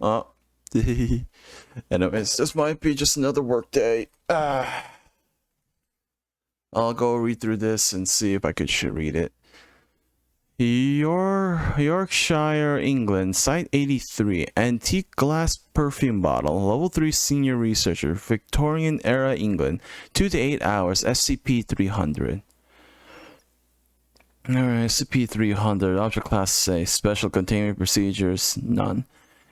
Oh. Anyways, this might be just another work day. I'll go read through this and see if I should read it. Yorkshire, England, Site 83, antique glass perfume bottle, level 3 senior researcher, Victorian era England, 2 to 8 hours, SCP-300. Alright, SCP-300, object class say, special containment procedures, none.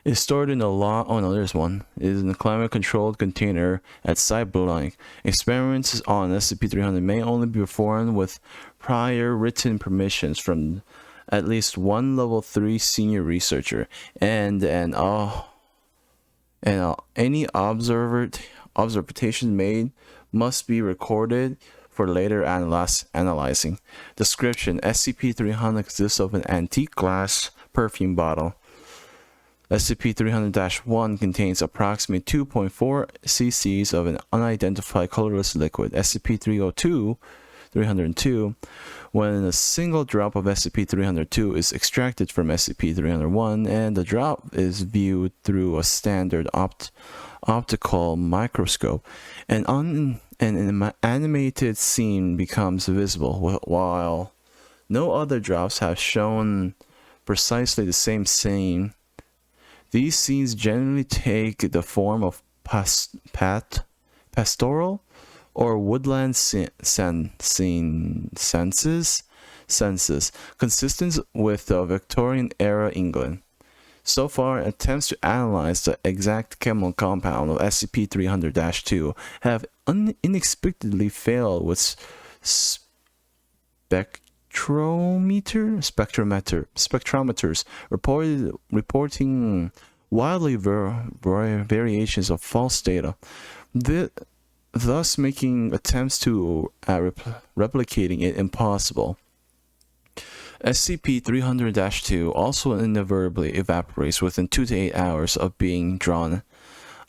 Is stored in a oh no, there's one. It is in a climate-controlled container at site blank. Experiments on SCP-300 may only be performed with prior written permissions from at least one level 3 senior researcher, and any observations made must be recorded for later analyzing. Description: SCP-300 consists of an antique glass perfume bottle. SCP-300-1 contains approximately 2.4 cc's of an unidentified colorless liquid. SCP-302, when a single drop of SCP-302 is extracted from SCP-301 and the drop is viewed through a standard optical microscope, an animated scene becomes visible, while no other drops have shown precisely the same scene. These scenes generally take the form of pastoral or woodland senses, consistent with the Victorian era England. So far, attempts to analyze the exact chemical compound of SCP-300-2 have unexpectedly failed, with spectrometers reporting wildly variations of false data, thus making attempts to replicating it impossible. SCP-300-2 also inevitably evaporates within 2 to 8 hours of being drawn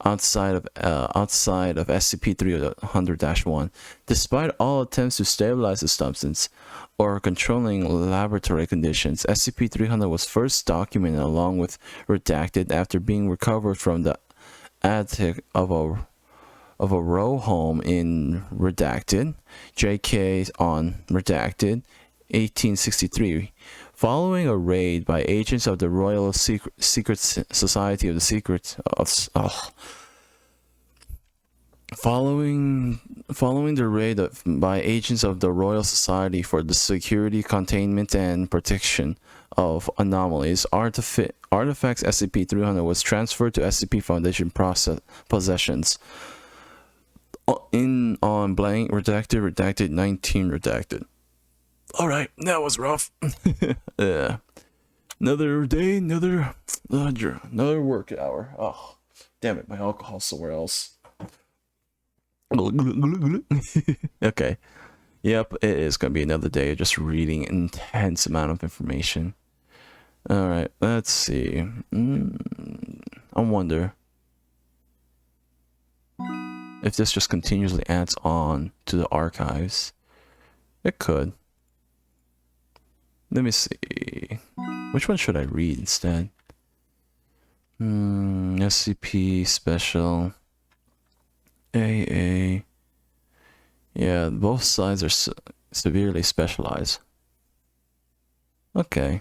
outside of SCP-300-1. Despite all attempts to stabilize the substance or controlling laboratory conditions, SCP-300 was first documented along with redacted after being recovered from the attic of a row home in redacted JK on redacted 1863, following a raid by agents of the Royal Secret Society of the Secret following the raid by agents of the Royal Society for the Security, Containment, and Protection of Anomalies, artifacts SCP-300 was transferred to SCP Foundation possessions on blank redacted 19 redacted. Alright, that was rough. Yeah. Another day, another work hour. Oh, damn it, my alcohol's somewhere else. Okay. Yep, it is gonna be another day of just reading an intense amount of information. Alright, let's see. I wonder if this just continuously adds on to the archives. It could. Let me see. Which one should I read instead? SCP Special AA. Yeah, both sides are severely specialized. Okay.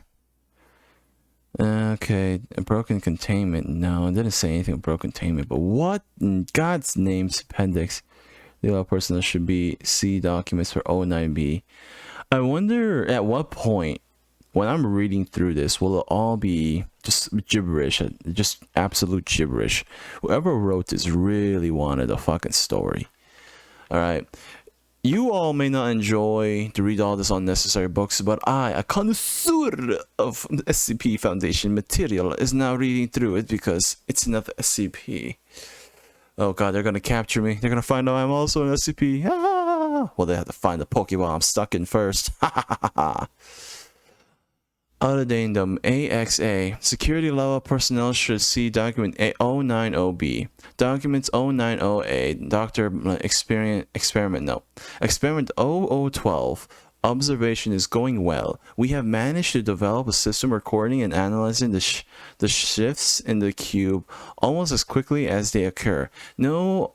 Okay, a broken containment. No, it didn't say anything about broken containment, but what in God's name's appendix? The other personnel should be C documents for 09B. I wonder at what point, when I'm reading through this, will it all be just gibberish, just absolute gibberish? Whoever wrote this really wanted a fucking story. Alright. You all may not enjoy to read all this unnecessary books, but I, a connoisseur of SCP Foundation material, is now reading through it because it's another SCP. Oh god, they're gonna capture me. They're gonna find out I'm also an SCP. Ah! Well, they have to find the Pokeball I'm stuck in first. Addendum AXA. Security level personnel should see document 090B. Documents 090A. Experiment note. Experiment 0012. Observation is going well. We have managed to develop a system recording and analyzing the shifts in the cube almost as quickly as they occur. No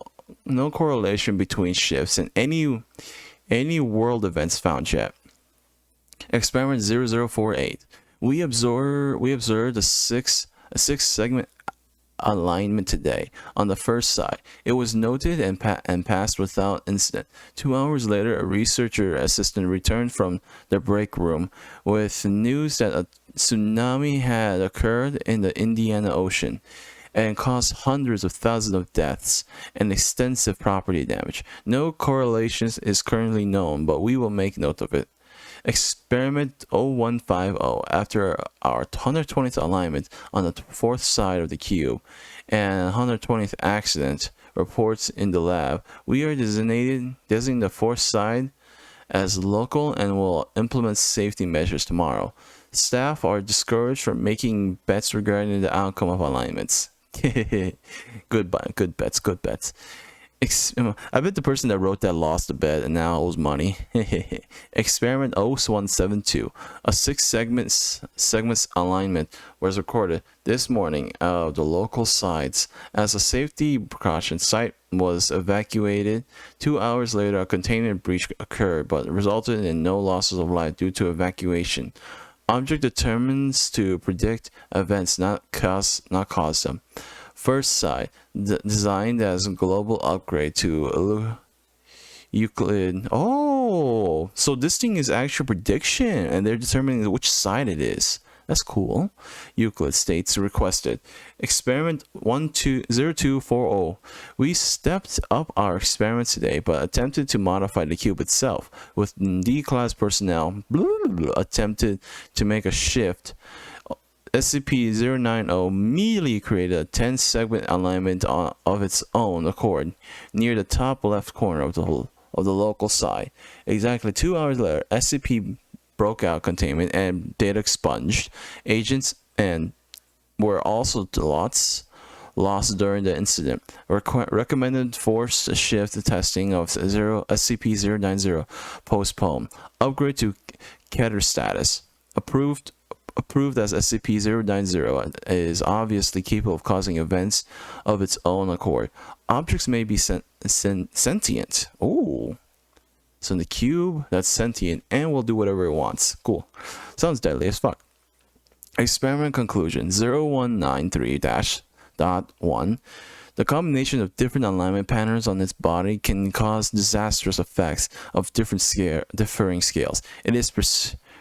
correlation between shifts and any world events found yet. Experiment 0048. We observed a six segment alignment today. On the first side, it was noted and passed without incident. 2 hours later, a researcher assistant returned from the break room with news that a tsunami had occurred in the Indian Ocean and caused hundreds of thousands of deaths and extensive property damage. No correlations is currently known, but we will make note of it. Experiment 0150. After our 120th alignment on the fourth side of the cube and 120th accident reports in the lab, we are designating the fourth side as local and will implement safety measures tomorrow. Staff are discouraged from making bets regarding the outcome of alignments. Good bets. I bet the person that wrote that lost the bet and now owes money. Experiment 0172. A 6 segments alignment was recorded this morning of the local sites. As a safety precaution, site was evacuated. 2 hours later, a containment breach occurred, but resulted in no losses of life due to evacuation. Object determines to predict events, not cause them. First side, designed as a global upgrade to Euclid. Oh, so this thing is actual prediction, and they're determining which side it is. That's cool. Euclid states requested. Experiment 0240. We stepped up our experiments today, but attempted to modify the cube itself. With D-class personnel, attempted to make a shift. SCP-090 immediately created a 10-segment alignment of its own accord near the top left corner of the local site. Exactly 2 hours later, SCP broke out containment and data expunged. Agents and were also lost during the incident. Recommended forced shift testing of SCP-090 postponed. Upgrade to Keter status. Approved as SCP-090 is obviously capable of causing events of its own accord. Objects may be sentient. Ooh. So in the cube, that's sentient and will do whatever it wants. Cool. Sounds deadly as fuck. Experiment conclusion 0193-1. The combination of different alignment patterns on its body can cause disastrous effects of differing scales. It is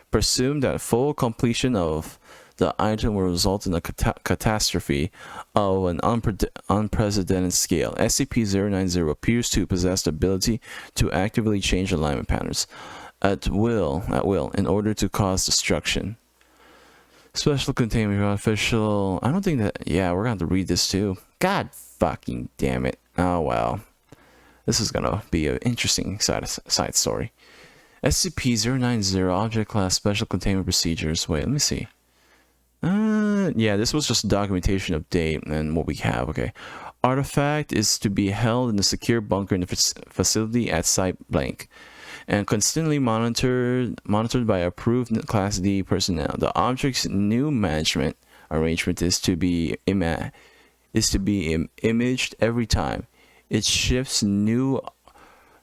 presumed that full completion of the item will result in a catastrophe of an unprecedented scale. SCP-090 appears to possess the ability to actively change alignment patterns at will in order to cause destruction. Special containment official. I don't think that. Yeah, we're gonna have to read this too. God fucking damn it. Oh well. This is gonna be an interesting side story. SCP-090 Object Class Special Containment Procedures. Wait, let me see. Yeah, this was just documentation of date and what we have. Okay. Artifact is to be held in a secure bunker in the facility at Site Blank and constantly monitored by approved Class D personnel. The object's new management arrangement is to be imaged every time. It shifts new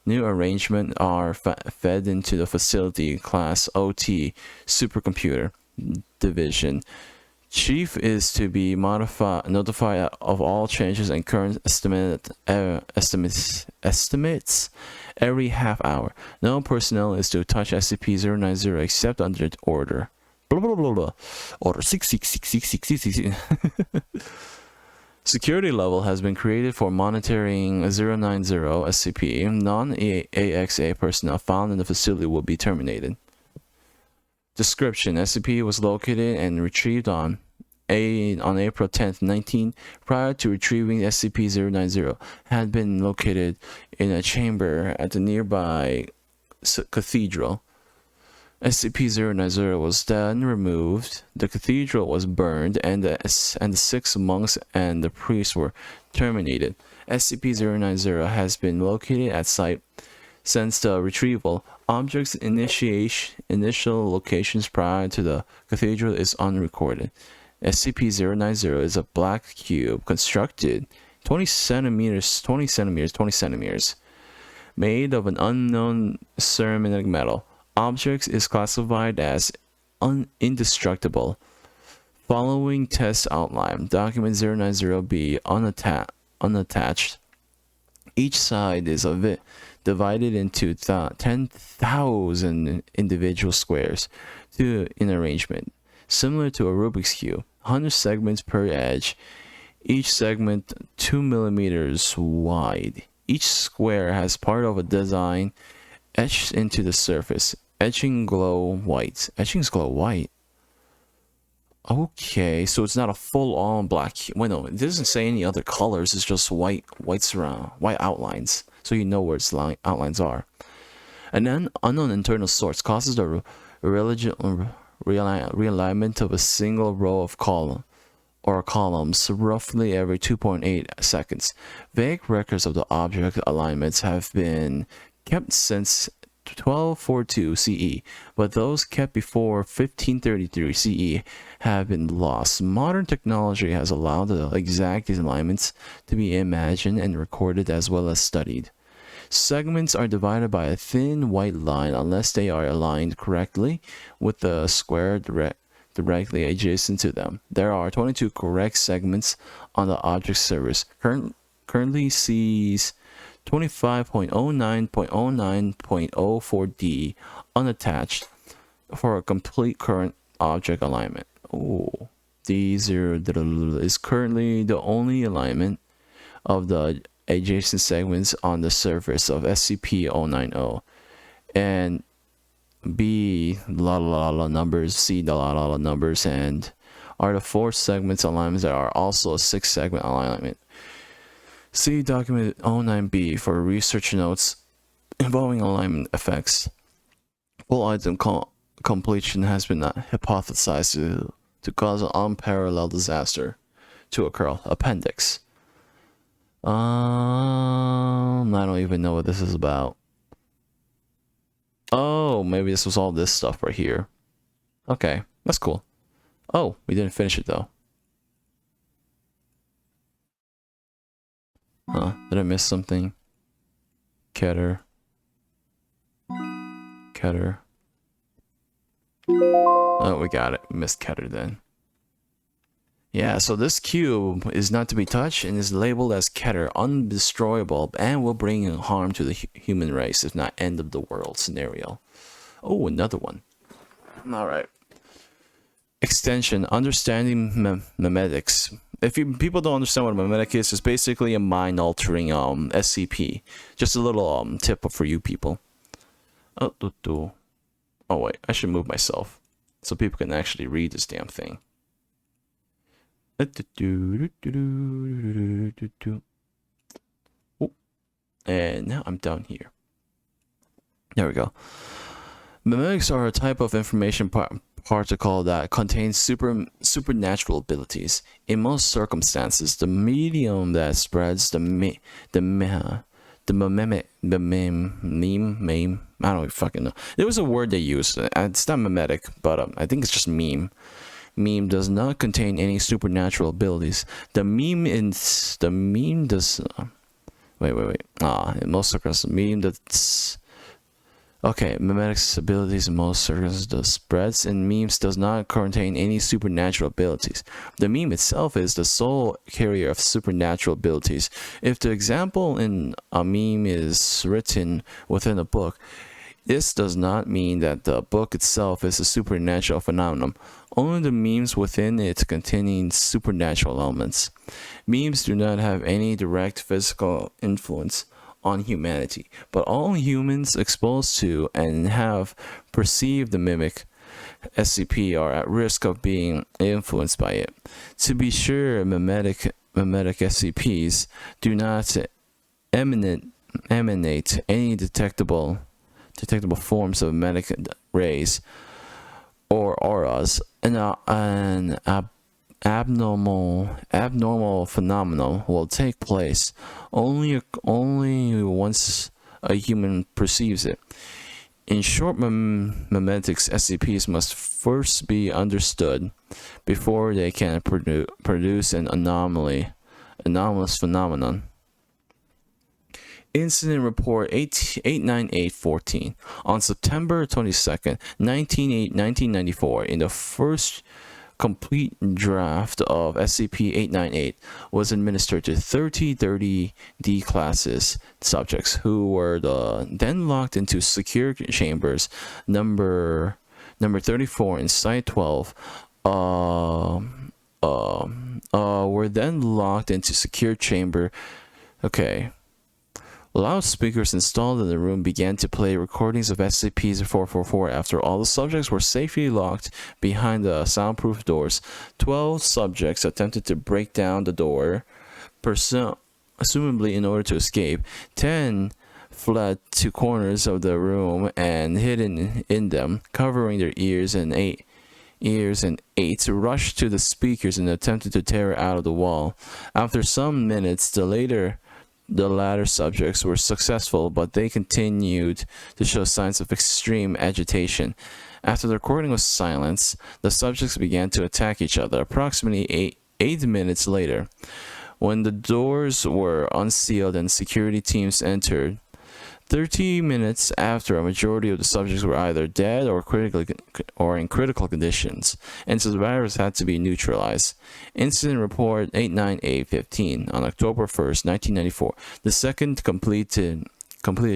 arrangement are fed into the facility Class OT supercomputer division. Chief is to be notified of all changes and current estimates every half hour. No personnel is to touch SCP-090 except under order. Blah blah blah blah. Order 6666666. Security level has been created for monitoring 090 SCP. Non-AXA personnel found in the facility will be terminated. Description: SCP was located and retrieved on April 10th, 19. Prior to retrieving SCP-090, had been located in a chamber at the nearby cathedral. SCP-090 was then removed. The cathedral was burned, and the 6 monks and the priests were terminated. SCP-090 has been located at Site Since the retrieval, objects' initial locations prior to the cathedral is unrecorded. SCP-090 is a black cube constructed 20 centimeters, made of an unknown ceramic metal. Objects is classified as indestructible. Following test outline, document 090B unattached. Each side is divided into 10,000 individual squares in arrangement, similar to a Rubik's Cube. 100 segments per edge, each segment 2 millimeters wide. Each square has part of a design etched into the surface. Etchings glow white. Okay, so it's not a full-on black. Well, no, it doesn't say any other colors. It's just white outlines, so you know where its outlines are. An unknown internal source causes the realignment of a single row of columns roughly every 2.8 seconds. Vague records of the object alignments have been kept since 1242 CE, but those kept before 1533 CE have been lost. Modern technology has allowed the exact alignments to be imagined and recorded as well as studied. Segments are divided by a thin white line unless they are aligned correctly with the square directly adjacent to them. There are 22 correct segments on the object surface. Currently sees 25.09.09.04D unattached for a complete current object alignment. Oh, D0 is currently the only alignment of the adjacent segments on the surface of SCP-090, and B numbers, C numbers, and are the 4 segments alignments that are also a 6 segment alignment. See document 09B for research notes involving alignment effects. Full item completion has been hypothesized to cause an unparalleled disaster to occur. Appendix. I don't even know what this is about. Oh, maybe this was all this stuff right here. Okay, that's cool. Oh, we didn't finish it though. Huh, did I miss something? Keter. Oh, we got it. We missed Keter then. Yeah, so this cube is not to be touched and is labeled as Keter, undestroyable, and will bring harm to the human race, if not end of the world scenario. Oh, another one. Alright. Extension, understanding memetics. If people don't understand what a memetic is, it's basically a mind-altering SCP. Just a little tip for you people. Oh wait, I should move myself so people can actually read this damn thing. Oh, and now I'm down here. There we go. Memetics are a type of information particle that contains supernatural abilities. In most circumstances, the medium that spreads the meme, I don't fucking know. There was a word they used. It's not memetic, but I think it's just meme. Meme does not contain any supernatural abilities. The meme does. Wait. In most circumstances, the meme does. Okay, memetics abilities in most circumstances spreads and memes does not contain any supernatural abilities. The meme itself is the sole carrier of supernatural abilities. If the example in a meme is written within a book, this does not mean that the book itself is a supernatural phenomenon. Only the memes within it containing supernatural elements. Memes do not have any direct physical influence on humanity, but all humans exposed to and have perceived the mimic SCP are at risk of being influenced by it. To be sure, memetic SCPs do not emanate any detectable forms of memetic rays or auras. An abnormal phenomenon will take place only once a human perceives it. In short, memetics SCPs must first be understood before they can produce an anomalous phenomenon. Incident Report 89814 on September 22nd, 1994, in the first complete draft of SCP-898 was administered to 30 D-classes subjects who were then locked into secure chambers number 34 in Site 12. Were then locked into secure chamber. Okay. Loudspeakers installed in the room began to play recordings of SCP-444 after all the subjects were safely locked behind the soundproof doors. 12 subjects attempted to break down the door, assumably in order to escape. 10 fled to corners of the room and hidden in them, covering their ears, and 8 rushed to the speakers and attempted to tear it out of the wall. After some minutes, the latter subjects were successful, but they continued to show signs of extreme agitation. After the recording was silenced, the subjects began to attack each other. Approximately 8 minutes later, when the doors were unsealed and security teams entered, 30 minutes after, a majority of the subjects were either dead or in critical conditions, and survivors had to be neutralized. Incident Report 89815 on October 1st, 1994. The second completed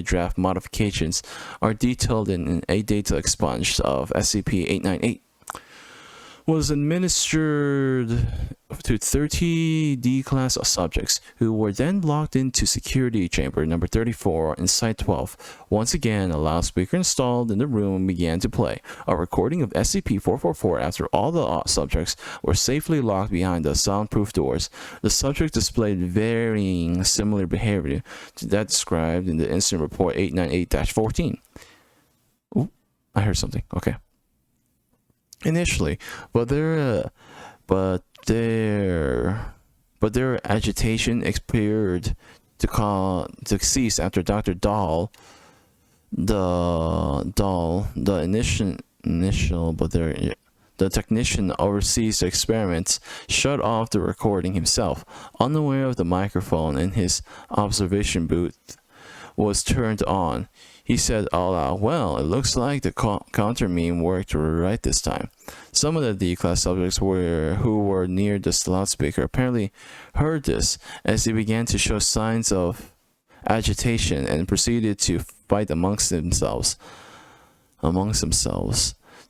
draft modifications are detailed in a data expunge of SCP-898. Was administered to 30 D-class subjects who were then locked into security chamber number 34 in Site 12. Once again, a loudspeaker installed in the room began to play a recording of SCP-444 after all the subjects were safely locked behind the soundproof doors. The subjects displayed varying similar behavior to that described in the Incident Report 898-14. Ooh, I heard something. Okay. Initially, but their agitation appeared to cease after Dr. Dahl, the technician oversees the experiments, shut off the recording himself, unaware of the microphone in his observation booth was turned on. He said all out, "Well, it looks like the counter meme worked right this time." Some of the D-class subjects who were near this loudspeaker apparently heard this as they began to show signs of agitation and proceeded to fight amongst themselves.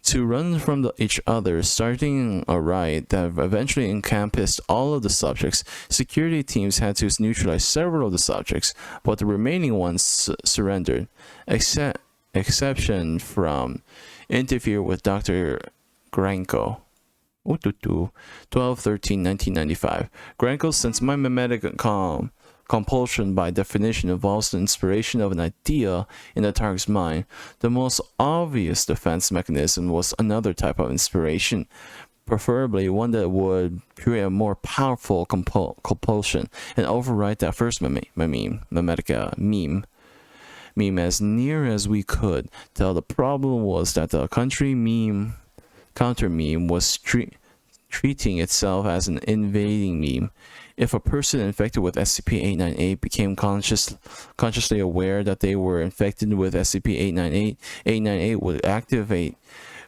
To run from each other, starting a riot that eventually encompassed all of the subjects. Security teams had to neutralize several of the subjects, but the remaining ones surrendered. Exception from interview with Dr. Granko. 12/13/1995. Granko, since my mimetic compulsion by definition involves the inspiration of an idea in the target's mind, the most obvious defense mechanism was another type of inspiration, preferably one that would create a more powerful compulsion and override that first meme as near as we could tell. The problem was that the counter meme was treating itself as an invading meme. If a person infected with SCP-898 became consciously aware that they were infected with SCP-898, 898 would activate.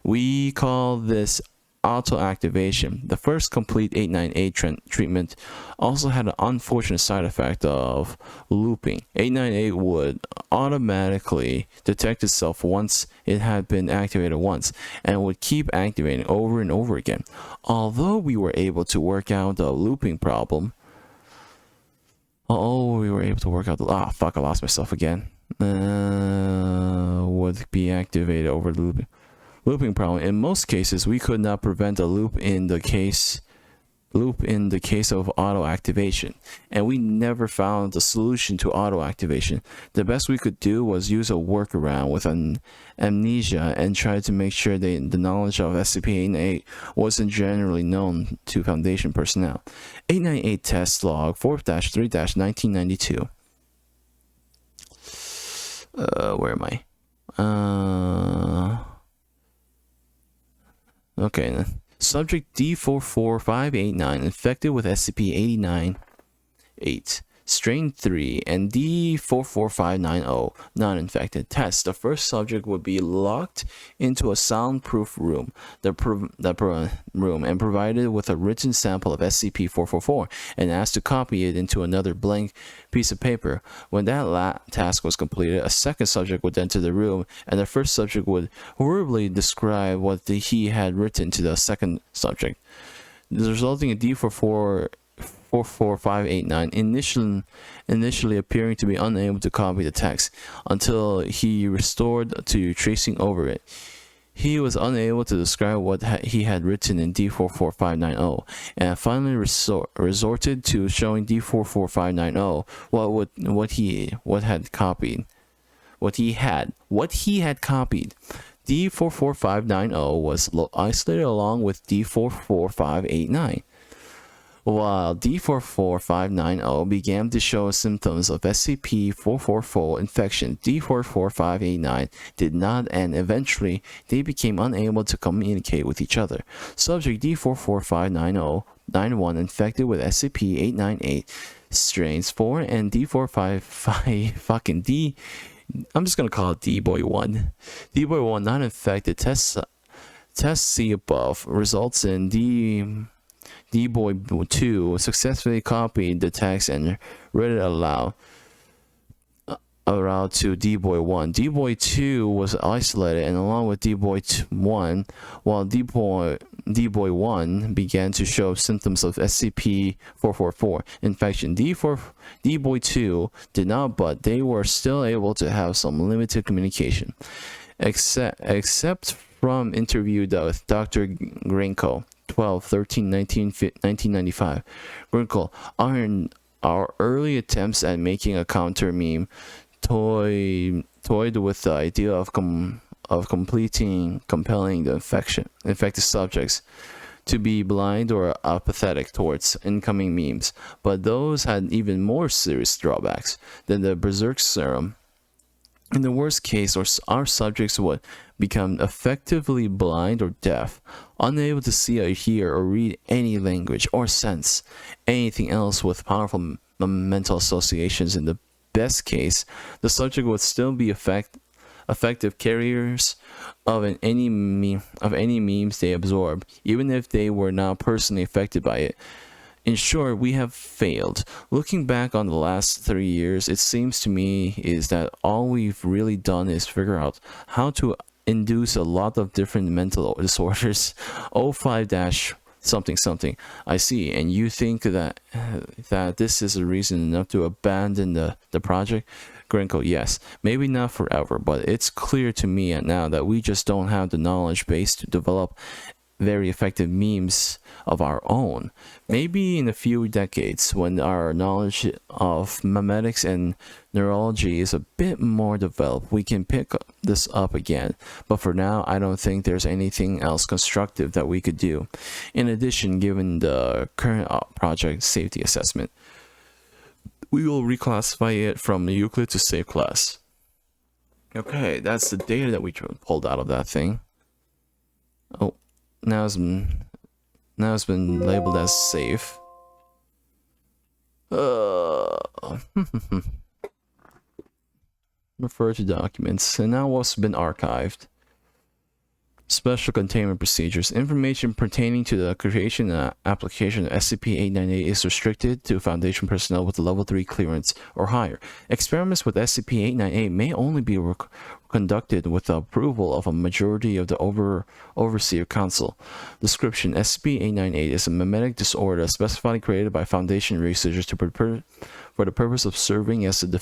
We call this auto-activation. The first complete 898 treatment also had an unfortunate side effect of looping. 898 would automatically detect itself once it had been activated once, and would keep activating over and over again. Although we were able to work out the looping problem, I lost myself again. Would be activated over the looping problem. In most cases, we could not prevent a loop in the case of auto activation, and we never found a solution to auto activation. The best we could do was use a workaround with an amnesia and try to make sure the knowledge of SCP-898 wasn't generally known to Foundation personnel. 898 test log 4-3-1992. Where am I? Okay then. Subject D44589 infected with SCP-898, Strain 3, and D44590 non-infected. Test. The first subject would be locked into a soundproof room, and provided with a written sample of SCP-444 and asked to copy it into another blank piece of paper. When that task was completed, a second subject would enter the room, and the first subject would horribly describe what he had written to the second subject, resulting in D44589 initially appearing to be unable to copy the text until he restored to tracing over it. He was unable to describe what he had written in D44590, and finally resorted to showing D44590 what he had copied. D44590 was isolated along with D44589. While D44590 began to show symptoms of SCP-444 infection, D44589 did not, and eventually they became unable to communicate with each other. Subject D44590-91 infected with SCP-898 strains 4 and D455 I'm just gonna call it D-Boy-1. D-Boy-1 not infected. Test C above results in D-Boy-2 successfully copied the text and read it aloud to D-Boy-1. D-Boy-2 was isolated and along with D-Boy-1, while D-Boy-1 began to show symptoms of SCP-444 infection. D-Boy-2 did not, but they were still able to have some limited communication. Except from interview with Dr. Grinko, 12/13/1995. Grinko, our early attempts at making a counter meme toyed with the idea of compelling the infected subjects to be blind or apathetic towards incoming memes, but those had even more serious drawbacks than the berserk serum. In the worst case, our subjects would become effectively blind or deaf, unable to see or hear or read any language or sense anything else with powerful mental associations. In the best case, the subject would still be effective carriers of any memes they absorb, even if they were not personally affected by it. In short, we have failed. Looking back on the last 3 years, it seems to me is that all we've really done is figure out how to induce a lot of different mental disorders. 05- something something. I see, and you think that this is a reason enough to abandon the project? Grinko, yes, maybe not forever, but it's clear to me now that we just don't have the knowledge base to develop very effective memes of our own. Maybe in a few decades, when our knowledge of memetics and neurology is a bit more developed, we can pick this up again. But for now, I don't think there's anything else constructive that we could do. In addition, given the current project safety assessment, we will reclassify it from Euclid to safe class. Okay, that's the data that we pulled out of that thing. Oh. Now it's been labeled as safe. Refer to documents, and now what's been archived. Special containment procedures. Information pertaining to the creation and application of SCP-898 is restricted to Foundation personnel with level 3 clearance or higher. Experiments with SCP-898 may only be conducted with the approval of a majority of the Overseer Council. Description: SCP-898 is a memetic disorder specifically created by Foundation researchers for the purpose of serving as a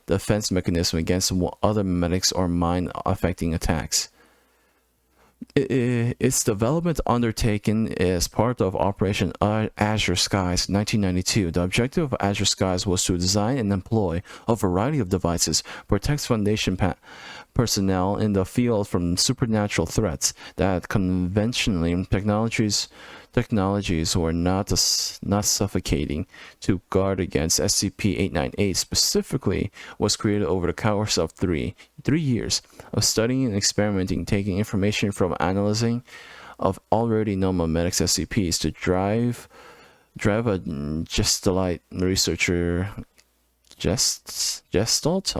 defense mechanism against other memetics or mind-affecting attacks. Its development undertaken as part of Operation Azure Skies 1992. The objective of Azure Skies was to design and employ a variety of devices, protect Foundation personnel in the field from supernatural threats that conventionally technologies were not suffocating to guard against. SCP-898 specifically was created over the course of three years of studying and experimenting, taking information from analyzing of already known memetics SCPs to drive a Gestalt researcher Gestalt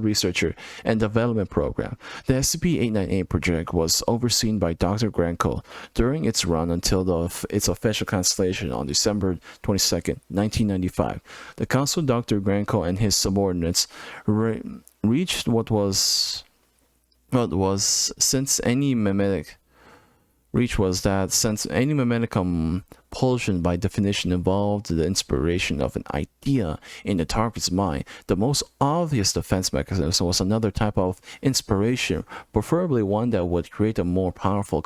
researcher and development program. The SCP-898 project was overseen by Dr. Granko during its run until its official cancellation on December 22nd, 1995. The council, Dr. Granko and his subordinates reached what was since any memetic compulsion by definition involved the inspiration of an idea in the target's mind, the most obvious defense mechanism was another type of inspiration, preferably one that would create a more powerful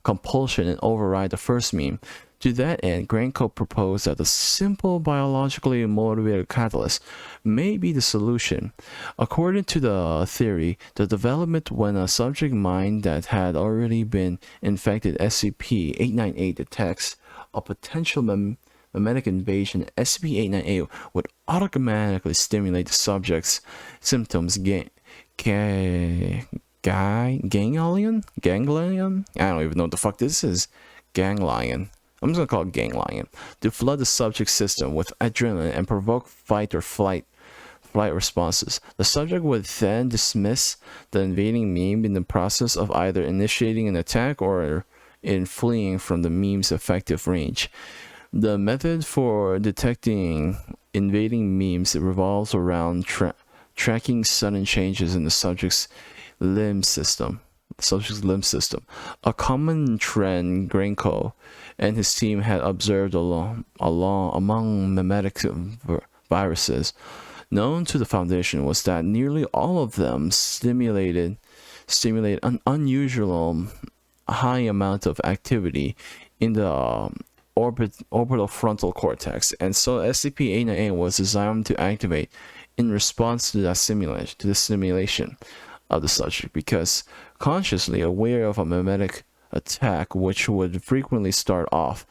compulsion and override the first meme. To that end, Granko proposed that a simple biologically motivated catalyst may be the solution. According to the theory, the development when a subject mind that had already been infected SCP-898 detects a potential memetic invasion, SCP-898 would automatically stimulate the subject's symptoms. Ganglion? I don't even know what the fuck this is. Ganglion. I'm just gonna call it ganglion. To flood the subject system with adrenaline and provoke fight or flight responses. The subject would then dismiss the invading meme in the process of either initiating an attack or in fleeing from the meme's effective range. The method for detecting invading memes revolves around tracking sudden changes in the subject's limb system. A common trend Granko and his team had observed among memetic viruses known to the Foundation was that nearly all of them stimulate an unusual high amount of activity in the orbital frontal cortex, and so SCP-898 was designed to activate in response to the stimulation of the subject, because consciously aware of a memetic attack which would frequently start off,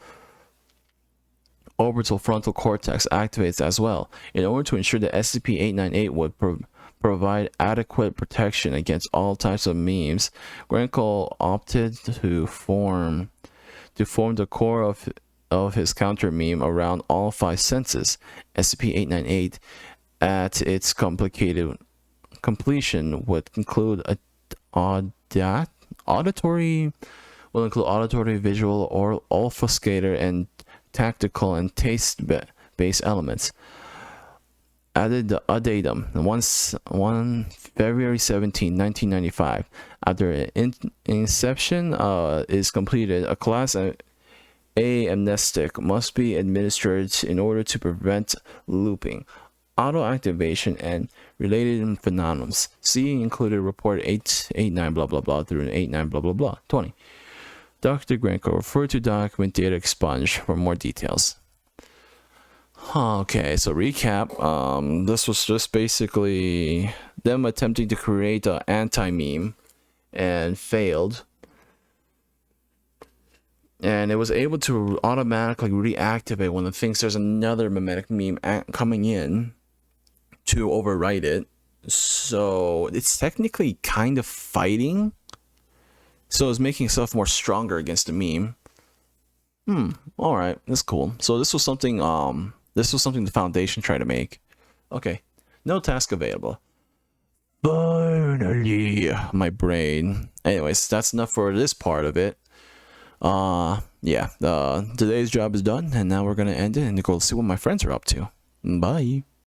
orbital frontal cortex activates as well. In order to ensure that SCP-898 would provide adequate protection against all types of memes, Granko opted to form the core of his counter meme around all 5 senses. SCP-898 at its completion would include auditory, visual, or olfactory, and tactical and taste-based elements. Added a datum, February 17, 1995. After inception is completed, a Class A amnestic must be administered in order to prevent looping, auto-activation, and related phenomena. See included report 889 blah blah blah through 89 blah blah blah 20. Dr. Granko referred to document data expunge for more details. Okay, so recap. This was just basically them attempting to create an anti-meme and failed. And it was able to automatically reactivate when it thinks there's another memetic meme coming in to overwrite it. So it's technically kind of fighting. So it's making itself more stronger against the meme. Alright, that's cool. So this was something the Foundation tried to make. Okay. No task available. Finally, my brain. Anyways, that's enough for this part of it. Yeah, today's job is done, and now we're gonna end it and go see what my friends are up to. Bye.